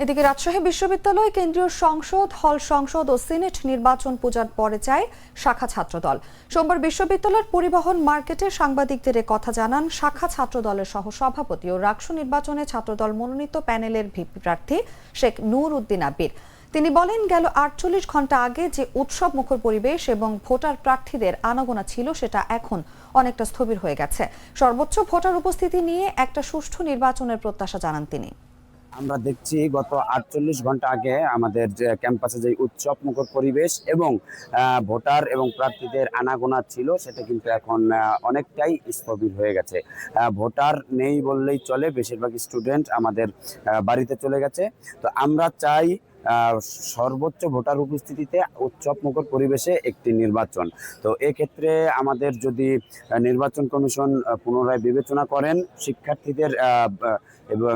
এদিকে রাজশাহী বিশ্ববিদ্যালয় কেন্দ্রীয় সংসদ, হল সংসদ ও সিনেট নির্বাচন পূজার পরে চায় শাখা ছাত্রদল। সোমবার বিশ্ববিদ্যালয়ের পরিবহন মার্কেটে সাংবাদিকদের কথা জানান শাখা ছাত্রদলের সহসভাপতি ও রাকসু নির্বাচনে ছাত্রদল মনোনীত প্যানেলের ভিপি প্রার্থী শেখ নূর উদ্দিন আবির। তিনি বলেন, গেল ৪৮ ঘন্টা আগে যে উৎসব মুখর পরিবেশ এবং ভোটার প্রার্থীদের আনাগোনা ছিল সেটা এখন অনেকটা স্থবির হয়ে গেছে। সর্বোচ্চ ভোটার উপস্থিতি নিয়ে একটা সুষ্ঠু নির্বাচনের প্রত্যাশা জানান তিনি। আমরা দেখছি গত ৪৮ ঘন্টা আগে আমাদের যে ক্যাম্পাসে যে উৎসব মুখর পরিবেশ এবং ভোটার এবং প্রার্থীদের আনাগোনা ছিল সেটা কিন্তু এখন অনেকটাই স্থবির হয়ে গেছে। ভোটার নেই বললেই চলে, বেশিরভাগ স্টুডেন্ট আমাদের বাড়িতে চলে গেছে। তো আমরা চাই সর্বোচ্চ ভোটার উপস্থিতিতে উৎসব মুখর পরিবেশে একটি নির্বাচন। তো এক্ষেত্রে আমাদের যদি নির্বাচন কমিশন পুনরায় বিবেচনা করেন, শিক্ষার্থীদের এবং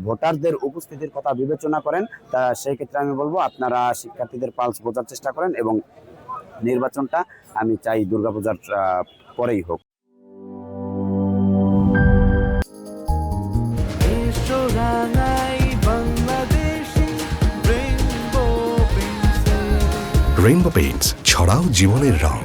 ভোটারদের উপস্থিতির কথা বিবেচনা করেন, তা সেই ক্ষেত্রে আমি বলবো আপনারা শিক্ষার্থীদের পালস বোঝার চেষ্টা করেন এবং নির্বাচনটা আমি চাই দুর্গাপূজার পরেই হোক। রেইনবো পেইন্টস, ছড়াও জীবনের রং।